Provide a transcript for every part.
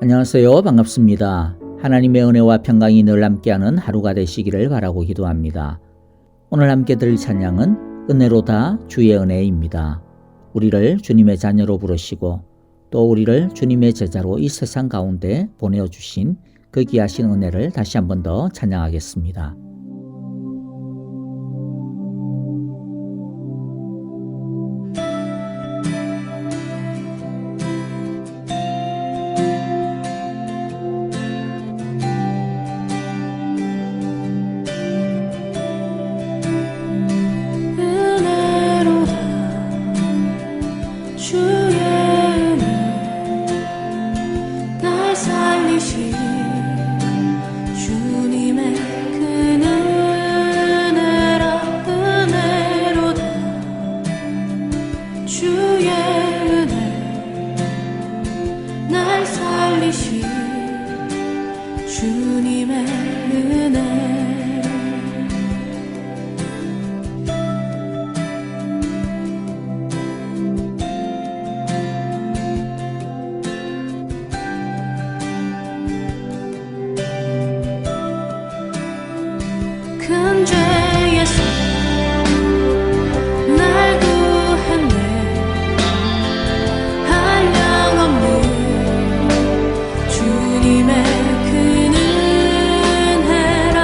안녕하세요. 반갑습니다. 하나님의 은혜와 평강이 늘 함께하는 하루가 되시기를 바라고 기도합니다. 오늘 함께 들을 찬양은 은혜로다 주의 은혜입니다. 우리를 주님의 자녀로 부르시고 또 우리를 주님의 제자로 이 세상 가운데 보내어주신 그 귀하신 은혜를 다시 한 번 더 찬양하겠습니다. 주의 은혜 날 살리신 주님의 그 은혜로다 주의 은혜 날 살리신 주님의 은혜 큰 죄에서 날 구했네 한량없는 주님의 그 은혜라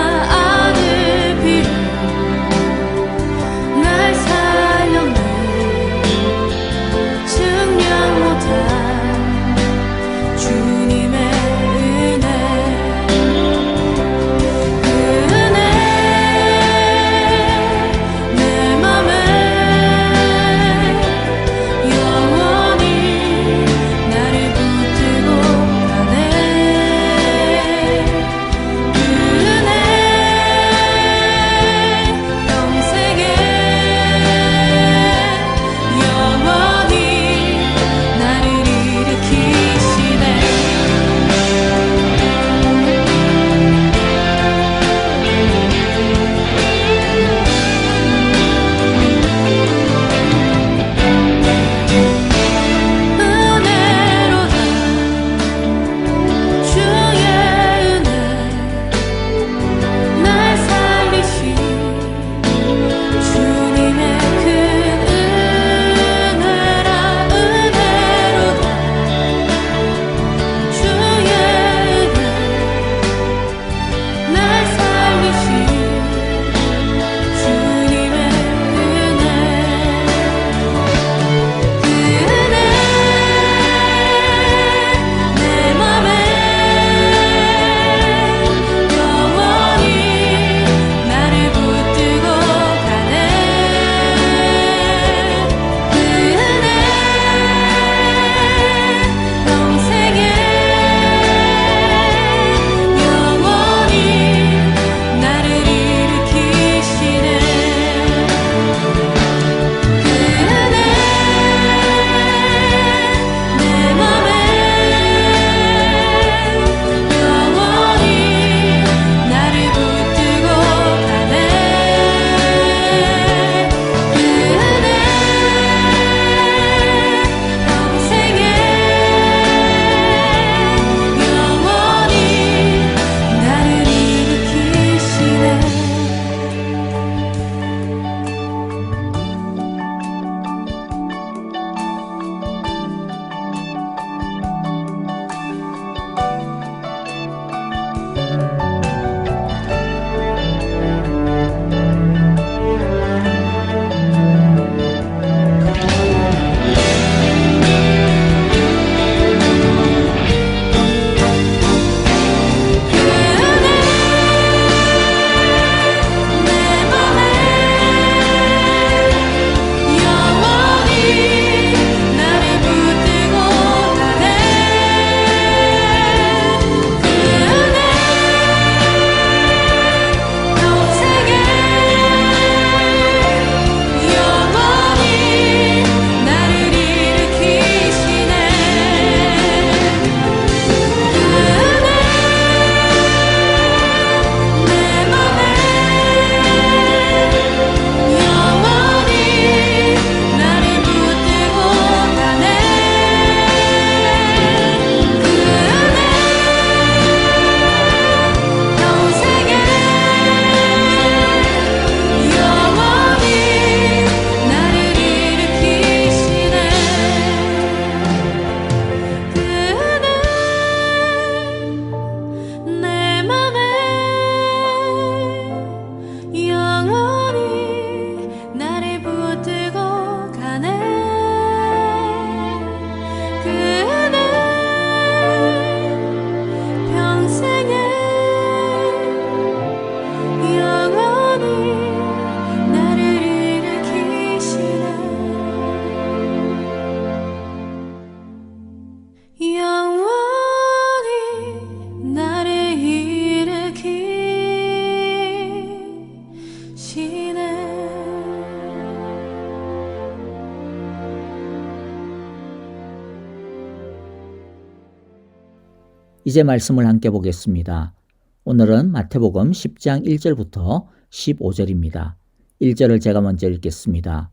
이제 말씀을 함께 보겠습니다. 오늘은 마태복음 10장 1절부터 15절입니다. 1절을 제가 먼저 읽겠습니다.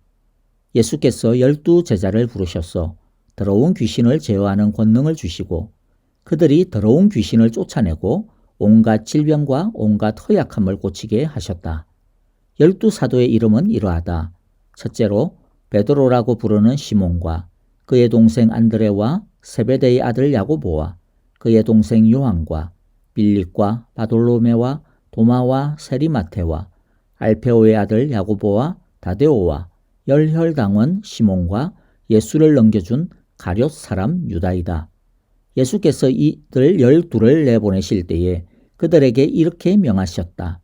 예수께서 12 제자를 부르셔서 더러운 귀신을 제어하는 권능을 주시고 그들이 더러운 귀신을 쫓아내고 온갖 질병과 온갖 허약함을 고치게 하셨다. 12 사도의 이름은 이러하다. 첫째로 베드로라고 부르는 시몬과 그의 동생 안드레와 세베대의 아들 야고보와 그의 동생 요한과 빌립과 바돌로메와 도마와 세리마테와 알페오의 아들 야고보와 다데오와 열혈당원 시몬과 예수를 넘겨준 가룟 사람 유다이다. 예수께서 이들 12를 내보내실 때에 그들에게 이렇게 명하셨다.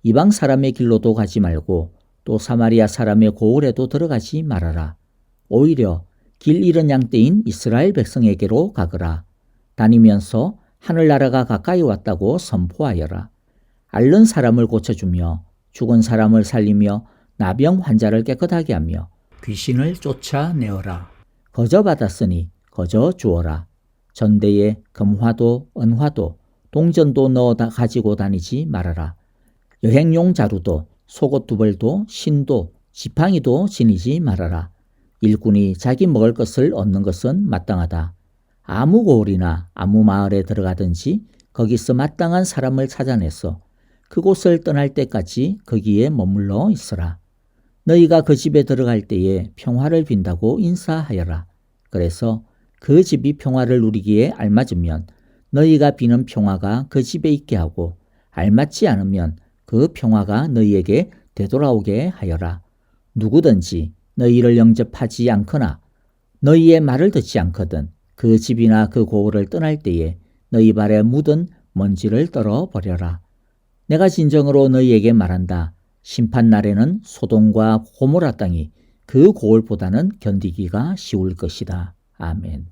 이방 사람의 길로도 가지 말고 또 사마리아 사람의 고을에도 들어가지 말아라. 오히려 길 잃은 양떼인 이스라엘 백성에게로 가거라. 다니면서 하늘나라가 가까이 왔다고 선포하여라. 앓는 사람을 고쳐주며 죽은 사람을 살리며 나병 환자를 깨끗하게 하며 귀신을 쫓아내어라. 거저 받았으니 거저 주어라. 전대에 금화도 은화도 동전도 넣어 가지고 다니지 말아라. 여행용 자루도 속옷 두 벌도 신도 지팡이도 지니지 말아라. 일꾼이 자기 먹을 것을 얻는 것은 마땅하다. 아무 고을이나 아무 마을에 들어가든지 거기서 마땅한 사람을 찾아내서 그곳을 떠날 때까지 거기에 머물러 있으라. 너희가 그 집에 들어갈 때에 평화를 빈다고 인사하여라. 그래서 그 집이 평화를 누리기에 알맞으면 너희가 비는 평화가 그 집에 있게 하고 알맞지 않으면 그 평화가 너희에게 되돌아오게 하여라. 누구든지 너희를 영접하지 않거나 너희의 말을 듣지 않거든 그 집이나 그 고을을 떠날 때에 너희 발에 묻은 먼지를 떨어버려라. 내가 진정으로 너희에게 말한다. 심판날에는 소돔과 고모라 땅이 그 고을보다는 견디기가 쉬울 것이다. 아멘.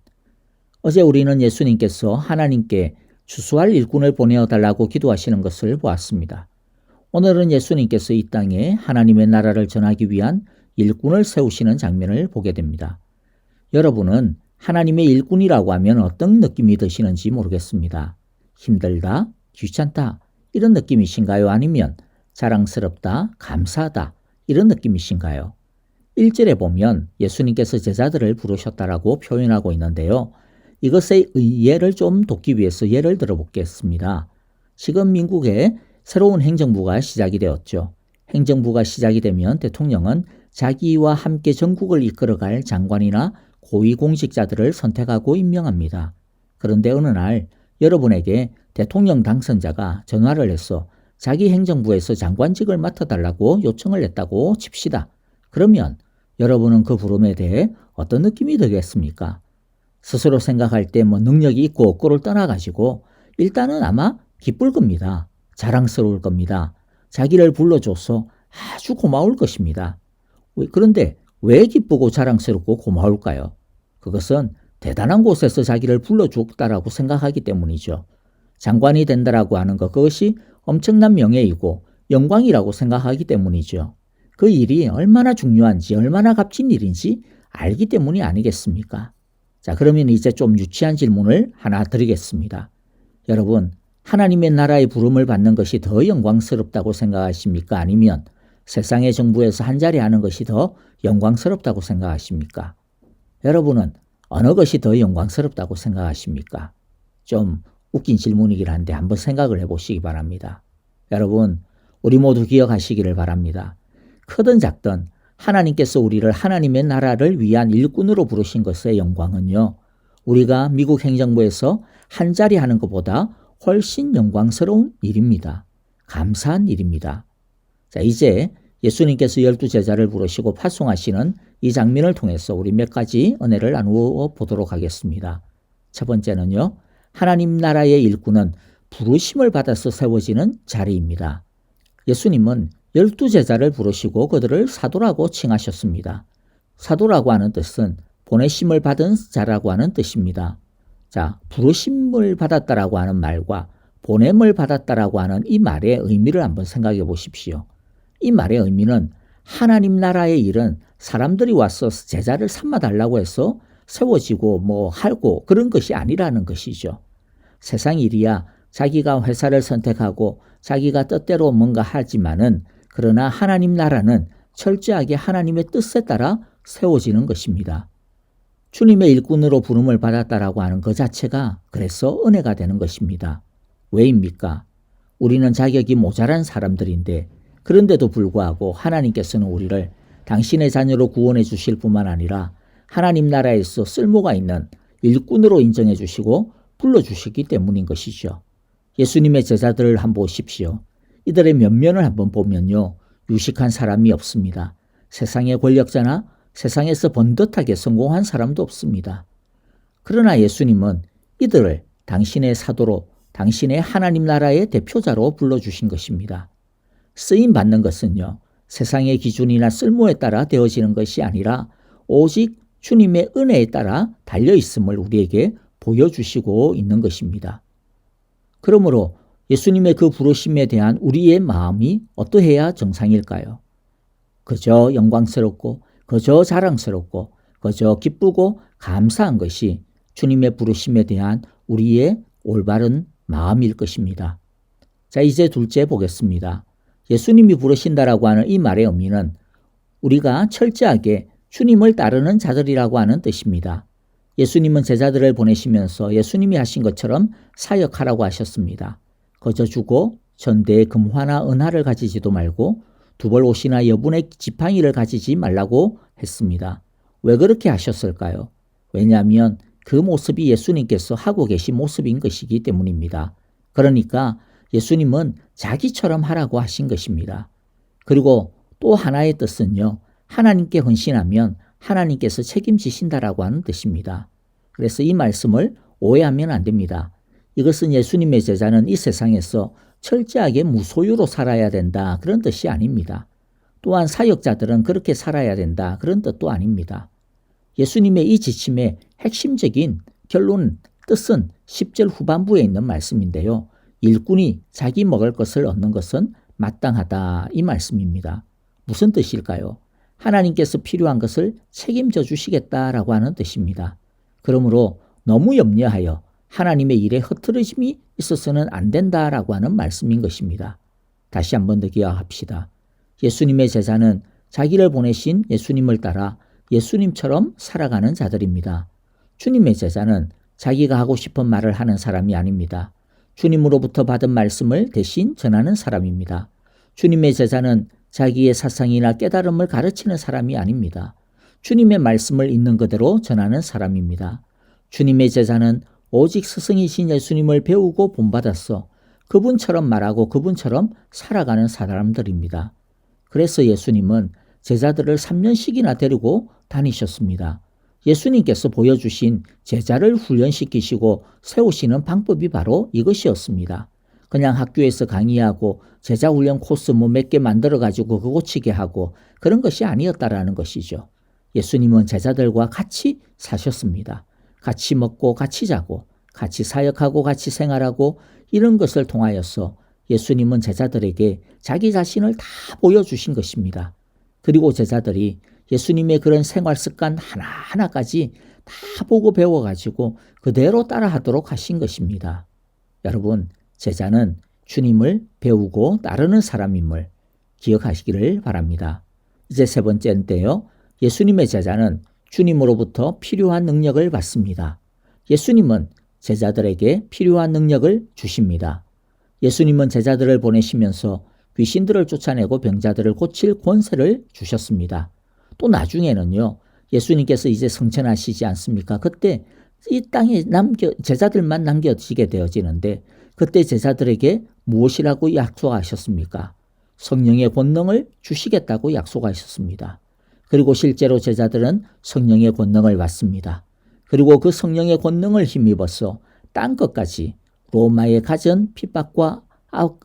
어제 우리는 예수님께서 하나님께 추수할 일꾼을 보내어달라고 기도하시는 것을 보았습니다. 오늘은 예수님께서 이 땅에 하나님의 나라를 전하기 위한 일꾼을 세우시는 장면을 보게 됩니다. 여러분은 하나님의 일꾼이라고 하면 어떤 느낌이 드시는지 모르겠습니다. 힘들다, 귀찮다 이런 느낌이신가요? 아니면 자랑스럽다, 감사하다 이런 느낌이신가요? 1절에 보면 예수님께서 제자들을 부르셨다라고 표현하고 있는데요. 이것의 예를 좀 돕기 위해서 예를 들어보겠습니다. 지금 미국에 새로운 행정부가 시작이 되었죠. 행정부가 시작이 되면 대통령은 자기와 함께 전국을 이끌어갈 장관이나 고위공직자들을 선택하고 임명합니다. 그런데 어느 날 여러분에게 대통령 당선자가 전화를 해서 자기 행정부에서 장관직을 맡아달라고 요청을 했다고 칩시다. 그러면 여러분은 그 부름에 대해 어떤 느낌이 들겠습니까? 스스로 생각할 때 능력이 있고 없고를 떠나가지고 일단은 아마 기쁠 겁니다. 자랑스러울 겁니다. 자기를 불러줘서 아주 고마울 것입니다. 그런데 왜 기쁘고 자랑스럽고 고마울까요? 그것은 대단한 곳에서 자기를 불러줬다라고 생각하기 때문이죠. 장관이 된다라고 하는 것, 그것이 엄청난 명예이고 영광이라고 생각하기 때문이죠. 그 일이 얼마나 중요한지 얼마나 값진 일인지 알기 때문이 아니겠습니까? 자, 그러면 이제 좀 유치한 질문을 하나 드리겠습니다. 여러분, 하나님의 나라의 부름을 받는 것이 더 영광스럽다고 생각하십니까? 아니면 세상의 정부에서 한자리 하는 것이 더 영광스럽다고 생각하십니까? 여러분은 어느 것이 더 영광스럽다고 생각하십니까? 좀 웃긴 질문이긴 한데 한번 생각을 해보시기 바랍니다. 여러분, 우리 모두 기억하시기를 바랍니다. 크든 작든 하나님께서 우리를 하나님의 나라를 위한 일꾼으로 부르신 것의 영광은요, 우리가 미국 행정부에서 한자리 하는 것보다 훨씬 영광스러운 일입니다. 감사한 일입니다. 자, 이제 예수님께서 12 제자를 부르시고 파송하시는 이 장면을 통해서 우리 몇 가지 은혜를 나누어 보도록 하겠습니다. 첫 번째는요, 하나님 나라의 일꾼은 부르심을 받아서 세워지는 자리입니다. 예수님은 12 제자를 부르시고 그들을 사도라고 칭하셨습니다. 사도라고 하는 뜻은 보내심을 받은 자라고 하는 뜻입니다. 자, 부르심을 받았다라고 하는 말과 보냄을 받았다라고 하는 이 말의 의미를 한번 생각해 보십시오. 이 말의 의미는 하나님 나라의 일은 사람들이 와서 제자를 삼아달라고 해서 세워지고 하고 그런 것이 아니라는 것이죠. 세상 일이야 자기가 회사를 선택하고 자기가 뜻대로 뭔가 하지만은 그러나 하나님 나라는 철저하게 하나님의 뜻에 따라 세워지는 것입니다. 주님의 일꾼으로 부름을 받았다라고 하는 그 자체가 그래서 은혜가 되는 것입니다. 왜입니까? 우리는 자격이 모자란 사람들인데 그런데도 불구하고 하나님께서는 우리를 당신의 자녀로 구원해 주실 뿐만 아니라 하나님 나라에서 쓸모가 있는 일꾼으로 인정해 주시고 불러주시기 때문인 것이죠. 예수님의 제자들을 한번 보십시오. 이들의 면면을 한번 보면요. 유식한 사람이 없습니다. 세상의 권력자나 세상에서 번듯하게 성공한 사람도 없습니다. 그러나 예수님은 이들을 당신의 사도로 당신의 하나님 나라의 대표자로 불러주신 것입니다. 쓰임 받는 것은요. 세상의 기준이나 쓸모에 따라 되어지는 것이 아니라 오직 주님의 은혜에 따라 달려있음을 우리에게 보여주시고 있는 것입니다. 그러므로 예수님의 그 부르심에 대한 우리의 마음이 어떠해야 정상일까요? 그저 영광스럽고 그저 자랑스럽고 그저 기쁘고 감사한 것이 주님의 부르심에 대한 우리의 올바른 마음일 것입니다. 자, 이제 둘째 보겠습니다. 예수님이 부르신다라고 하는 이 말의 의미는 우리가 철저하게 주님을 따르는 자들이라고 하는 뜻입니다. 예수님은 제자들을 보내시면서 예수님이 하신 것처럼 사역하라고 하셨습니다. 거저 주고 전대에 금화나 은화를 가지지도 말고 두벌 옷이나 여분의 지팡이를 가지지 말라고 했습니다. 왜 그렇게 하셨을까요? 왜냐하면 그 모습이 예수님께서 하고 계신 모습인 것이기 때문입니다. 그러니까 예수님은 자기처럼 하라고 하신 것입니다. 그리고 또 하나의 뜻은요. 하나님께 헌신하면 하나님께서 책임지신다라고 하는 뜻입니다. 그래서 이 말씀을 오해하면 안 됩니다. 이것은 예수님의 제자는 이 세상에서 철저하게 무소유로 살아야 된다 그런 뜻이 아닙니다. 또한 사역자들은 그렇게 살아야 된다 그런 뜻도 아닙니다. 예수님의 이 지침의 핵심적인 결론, 뜻은 10절 후반부에 있는 말씀인데요. 일꾼이 자기 먹을 것을 얻는 것은 마땅하다 이 말씀입니다. 무슨 뜻일까요? 하나님께서 필요한 것을 책임져 주시겠다라고 하는 뜻입니다. 그러므로 너무 염려하여 하나님의 일에 흐트러짐이 있어서는 안 된다라고 하는 말씀인 것입니다. 다시 한번 더 기억합시다. 예수님의 제자는 자기를 보내신 예수님을 따라 예수님처럼 살아가는 자들입니다. 주님의 제자는 자기가 하고 싶은 말을 하는 사람이 아닙니다. 주님으로부터 받은 말씀을 대신 전하는 사람입니다. 주님의 제자는 자기의 사상이나 깨달음을 가르치는 사람이 아닙니다. 주님의 말씀을 있는 그대로 전하는 사람입니다. 주님의 제자는 오직 스승이신 예수님을 배우고 본받아서 그분처럼 말하고 그분처럼 살아가는 사람들입니다. 그래서 예수님은 제자들을 3년씩이나 데리고 다니셨습니다. 예수님께서 보여주신 제자를 훈련시키시고 세우시는 방법이 바로 이것이었습니다. 그냥 학교에서 강의하고 제자 훈련 코스 몇 개 만들어가지고 그거 고치게 하고 그런 것이 아니었다라는 것이죠. 예수님은 제자들과 같이 사셨습니다. 같이 먹고 같이 자고 같이 사역하고 같이 생활하고 이런 것을 통하여서 예수님은 제자들에게 자기 자신을 다 보여주신 것입니다. 그리고 제자들이 예수님의 그런 생활 습관 하나하나까지 다 보고 배워가지고 그대로 따라하도록 하신 것입니다. 여러분, 제자는 주님을 배우고 따르는 사람임을 기억하시기를 바랍니다. 이제 세 번째인데요. 예수님의 제자는 주님으로부터 필요한 능력을 받습니다. 예수님은 제자들에게 필요한 능력을 주십니다. 예수님은 제자들을 보내시면서 귀신들을 쫓아내고 병자들을 고칠 권세를 주셨습니다. 또 나중에는요. 예수님께서 이제 성천하시지 않습니까? 그때 이 땅에 제자들만 남겨지게 되어지는데 그때 제자들에게 무엇이라고 약속하셨습니까? 성령의 권능을 주시겠다고 약속하셨습니다. 그리고 실제로 제자들은 성령의 권능을 받습니다. 그리고 그 성령의 권능을 힘입어서 땅 끝까지 로마의 가전 핍박과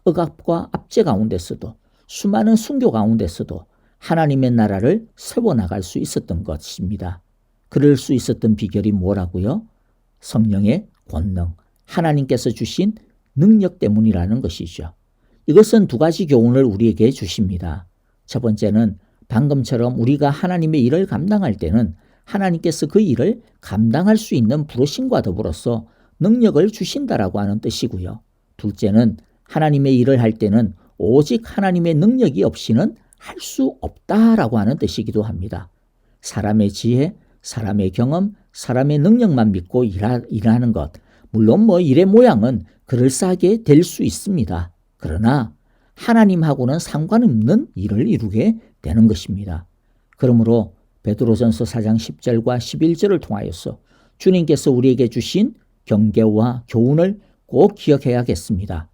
억압과 압제 가운데서도 수많은 순교 가운데서도 하나님의 나라를 세워나갈 수 있었던 것입니다. 그럴 수 있었던 비결이 뭐라고요? 성령의 권능, 하나님께서 주신 능력 때문이라는 것이죠. 이것은 두 가지 교훈을 우리에게 주십니다. 첫 번째는 방금처럼 우리가 하나님의 일을 감당할 때는 하나님께서 그 일을 감당할 수 있는 부르심과 더불어서 능력을 주신다라고 하는 뜻이고요. 둘째는 하나님의 일을 할 때는 오직 하나님의 능력이 없이는 할 수 없다라고 하는 뜻이기도 합니다. 사람의 지혜, 사람의 경험, 사람의 능력만 믿고 일하는 것, 물론 일의 모양은 그럴싸하게 될 수 있습니다. 그러나 하나님하고는 상관없는 일을 이루게 되는 것입니다. 그러므로 베드로전서 4장 10절과 11절을 통하여서 주님께서 우리에게 주신 경계와 교훈을 꼭 기억해야겠습니다.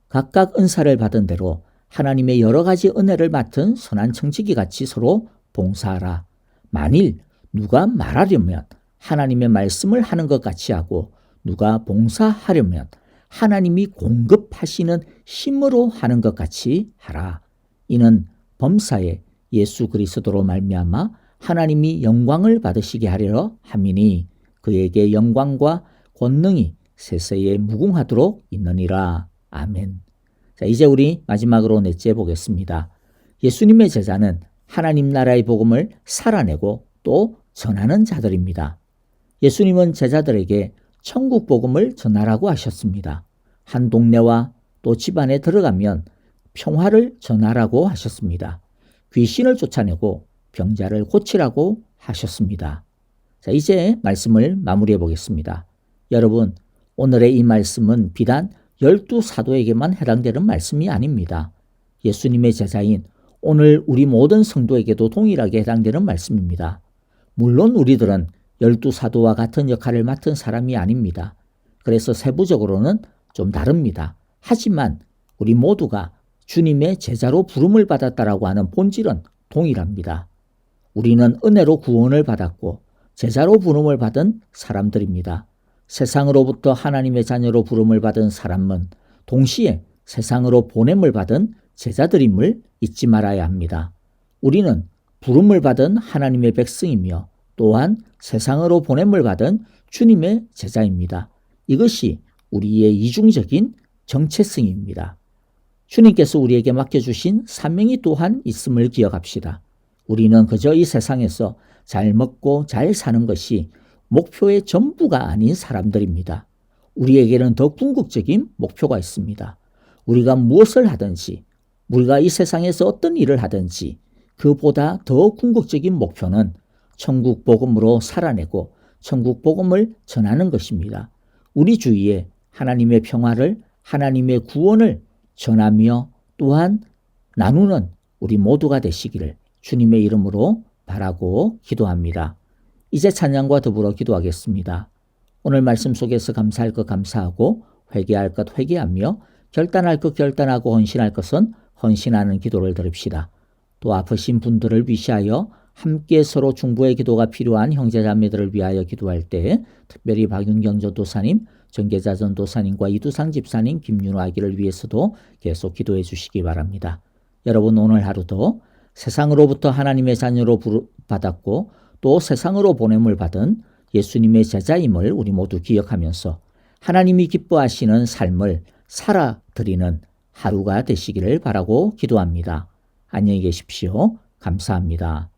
각각 은사를 받은 대로 하나님의 여러 가지 은혜를 맡은 선한 청지기 같이 서로 봉사하라. 만일 누가 말하려면 하나님의 말씀을 하는 것 같이 하고 누가 봉사하려면 하나님이 공급하시는 힘으로 하는 것 같이 하라. 이는 범사에 예수 그리스도로 말미암아 하나님이 영광을 받으시게 하려 함이니 그에게 영광과 권능이 세세에 무궁하도록 있느니라. 아멘. 자, 이제 우리 마지막으로 넷째 보겠습니다. 예수님의 제자는 하나님 나라의 복음을 살아내고 또 전하는 자들입니다. 예수님은 제자들에게 천국 복음을 전하라고 하셨습니다. 한 동네와 또 집안에 들어가면 평화를 전하라고 하셨습니다. 귀신을 쫓아내고 병자를 고치라고 하셨습니다. 자, 이제 말씀을 마무리해 보겠습니다. 여러분, 오늘의 이 말씀은 비단 12사도에게만 해당되는 말씀이 아닙니다. 예수님의 제자인 오늘 우리 모든 성도에게도 동일하게 해당되는 말씀입니다. 물론 우리들은 12사도와 같은 역할을 맡은 사람이 아닙니다. 그래서 세부적으로는 좀 다릅니다. 하지만 우리 모두가 주님의 제자로 부름을 받았다라고 하는 본질은 동일합니다. 우리는 은혜로 구원을 받았고 제자로 부름을 받은 사람들입니다. 세상으로부터 하나님의 자녀로 부름을 받은 사람은 동시에 세상으로 보냄을 받은 제자들임을 잊지 말아야 합니다. 우리는 부름을 받은 하나님의 백성이며 또한 세상으로 보냄을 받은 주님의 제자입니다. 이것이 우리의 이중적인 정체성입니다. 주님께서 우리에게 맡겨주신 사명이 또한 있음을 기억합시다. 우리는 그저 이 세상에서 잘 먹고 잘 사는 것이 목표의 전부가 아닌 사람들입니다. 우리에게는 더 궁극적인 목표가 있습니다. 우리가 무엇을 하든지, 우리가 이 세상에서 어떤 일을 하든지 그보다 더 궁극적인 목표는 천국 복음으로 살아내고 천국 복음을 전하는 것입니다. 우리 주위에 하나님의 평화를, 하나님의 구원을 전하며 또한 나누는 우리 모두가 되시기를 주님의 이름으로 바라고 기도합니다. 이제 찬양과 더불어 기도하겠습니다. 오늘 말씀 속에서 감사할 것 감사하고 회개할 것 회개하며 결단할 것 결단하고 헌신할 것은 헌신하는 기도를 드립시다. 또 아프신 분들을 위시하여 함께 서로 중보의 기도가 필요한 형제자매들을 위하여 기도할 때 특별히 박윤경 전도사님, 정계자 전도사님과 이두상 집사님, 김윤호 아기를 위해서도 계속 기도해 주시기 바랍니다. 여러분 오늘 하루도 세상으로부터 하나님의 자녀로 받았고 또 세상으로 보냄을 받은 예수님의 제자임을 우리 모두 기억하면서 하나님이 기뻐하시는 삶을 살아드리는 하루가 되시기를 바라고 기도합니다. 안녕히 계십시오. 감사합니다.